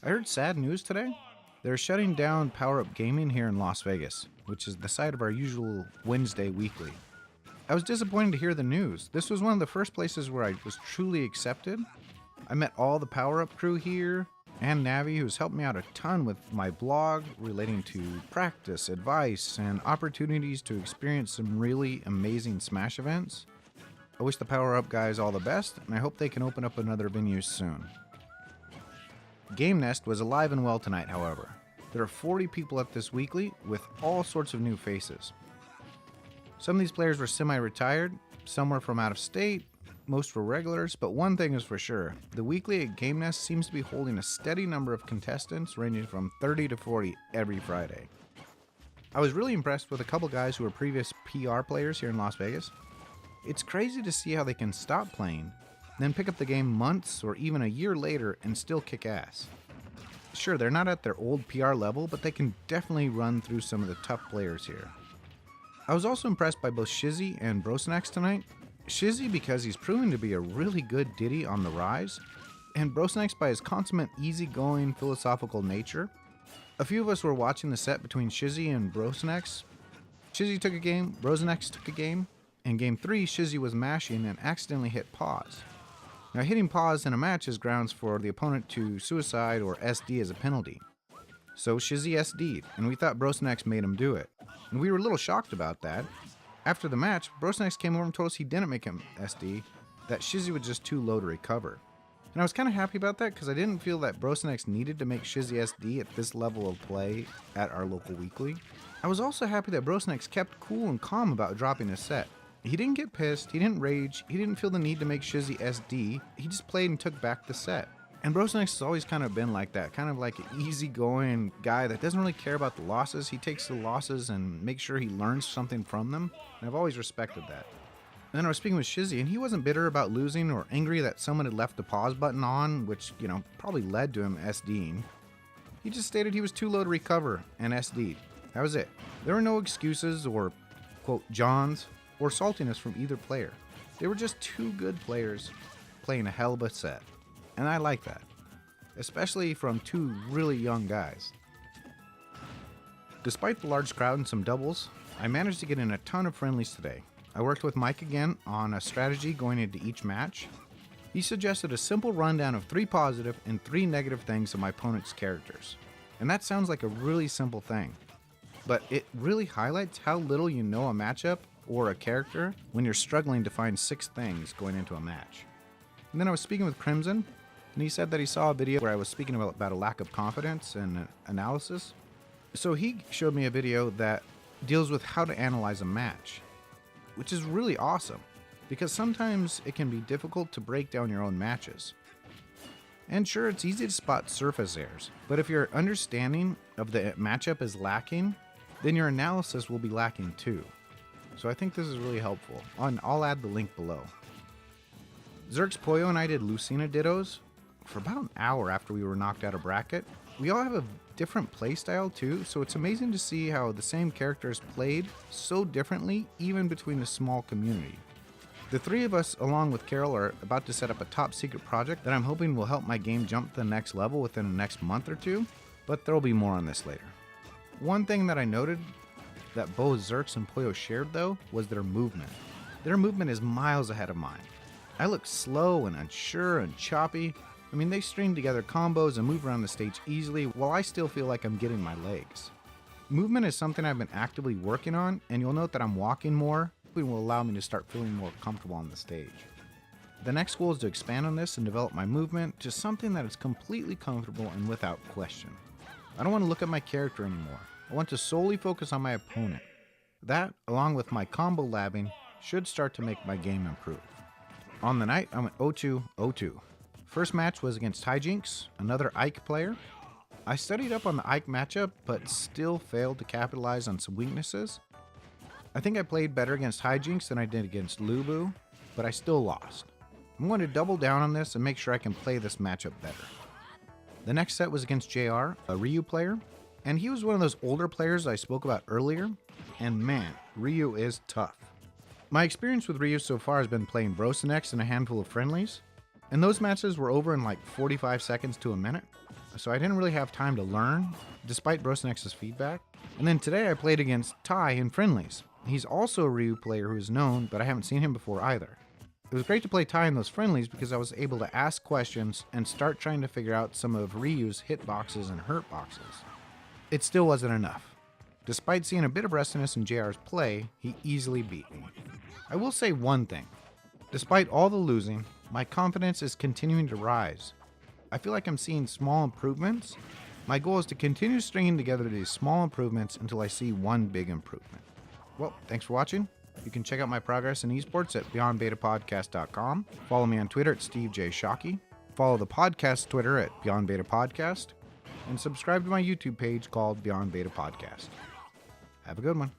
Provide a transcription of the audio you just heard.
I heard sad news today. They're shutting down Power Up Gaming here in Las Vegas, which is the site of our usual Wednesday weekly. I was disappointed to hear the news. This was one of the first places where I was truly accepted. I met all the Power Up crew here, and Navi, who's helped me out a ton with my blog relating to practice, advice, and opportunities to experience some really amazing Smash events. I wish the Power Up guys all the best, and I hope they can open up another venue soon. Game Nest was alive and well tonight, however. There are 40 people at this weekly with all sorts of new faces. Some of these players were semi-retired, some were from out of state, most were regulars, but one thing is for sure, the weekly at Game Nest seems to be holding a steady number of contestants ranging from 30 to 40 every Friday. I was really impressed with a couple guys who were previous PR players here in Las Vegas. It's crazy to see how they can stop playing, then pick up the game months or even a year later and still kick ass. Sure, they're not at their old PR level, but they can definitely run through some of the tough players here. I was also impressed by both Shizzy and vs.Hijinx tonight. Shizzy because he's proving to be a really good Diddy on the rise, and vs.Hijinx by his consummate easygoing philosophical nature. A few of us were watching the set between Shizzy and vs.Hijinx. Shizzy took a game, vs.Hijinx took a game. In game 3, Shizzy was mashing and accidentally hit pause. Now, hitting pause in a match is grounds for the opponent to suicide or SD as a penalty. So Shizzy SD'd, and we thought vs.Hijinx made him do it. And we were a little shocked about that. After the match, vs.Hijinx came over and told us he didn't make him SD, that Shizzy was just too low to recover. And I was kind of happy about that because I didn't feel that vs.Hijinx needed to make Shizzy SD at this level of play at our local weekly. I was also happy that vs.Hijinx kept cool and calm about dropping his set. He didn't get pissed, he didn't rage, he didn't feel the need to make Shizzy SD, he just played and took back the set. And vs.Hijinx has always kind of been like that, kind of like an easygoing guy that doesn't really care about the losses. He takes the losses and makes sure he learns something from them, and I've always respected that. And then I was speaking with Shizzy, and he wasn't bitter about losing or angry that someone had left the pause button on, which, probably led to him SDing. He just stated he was too low to recover and SD'd. That was it. There were no excuses or, quote, Johns, or saltiness from either player. They were just two good players playing a hell of a set. And I like that. Especially from two really young guys. Despite the large crowd and some doubles, I managed to get in a ton of friendlies today. I worked with Mike again on a strategy going into each match. He suggested a simple rundown of 3 positive and 3 negative things of my opponent's characters. And that sounds like a really simple thing. But it really highlights how little you know a matchup or a character when you're struggling to find 6 things going into a match. And then I was speaking with Crimson, and he said that he saw a video where I was speaking about a lack of confidence and analysis. So he showed me a video that deals with how to analyze a match, which is really awesome, because sometimes it can be difficult to break down your own matches. And sure, it's easy to spot surface errors, but if your understanding of the matchup is lacking, then your analysis will be lacking too. So I think this is really helpful, and I'll add the link below. Zerx Pollo and I did Lucina Dittos for about an hour after we were knocked out of bracket. We all have a different playstyle too, so it's amazing to see how the same character is played so differently even between a small community. The 3 of us, along with Carol, are about to set up a top secret project that I'm hoping will help my game jump to the next level within the next month or 2, but there will be more on this later. One thing that I noted that both Zerx and Pollo shared though was their movement. Their movement is miles ahead of mine. I look slow and unsure and choppy. I mean, they string together combos and move around the stage easily while I still feel like I'm getting my legs. Movement is something I've been actively working on, and you'll note that I'm walking more, which will allow me to start feeling more comfortable on the stage. The next goal is to expand on this and develop my movement to something that is completely comfortable and without question. I don't want to look at my character anymore. I want to solely focus on my opponent. That, along with my combo labbing, should start to make my game improve. On the night, I went 0-2-0-2. First match was against Hijinx, another Ike player. I studied up on the Ike matchup, but still failed to capitalize on some weaknesses. I think I played better against Hijinx than I did against Lubu, but I still lost. I'm going to double down on this and make sure I can play this matchup better. The next set was against JR, a Ryu player. And he was one of those older players I spoke about earlier, and man, Ryu is tough. My experience with Ryu so far has been playing vs.Hijinx and a handful of friendlies, and those matches were over in like 45 seconds to a minute. so I didn't really have time to learn, despite Brosenex's feedback. And then today I played against Ty in friendlies. He's also a Ryu player who is known, but I haven't seen him before either. It was great to play Ty in those friendlies because I was able to ask questions and start trying to figure out some of Ryu's hitboxes and hurtboxes. It still wasn't enough. Despite seeing a bit of rustiness in JR's play, he easily beat me. I will say one thing. Despite all the losing, my confidence is continuing to rise. I feel like I'm seeing small improvements. My goal is to continue stringing together these small improvements until I see one big improvement. Well, thanks for watching. You can check out my progress in esports at beyondbetapodcast.com. Follow me on Twitter at SteveJShockey. Follow the podcast Twitter at Beyond Beta Podcast. And subscribe to my YouTube page called Beyond Beta Podcast. Have a good one.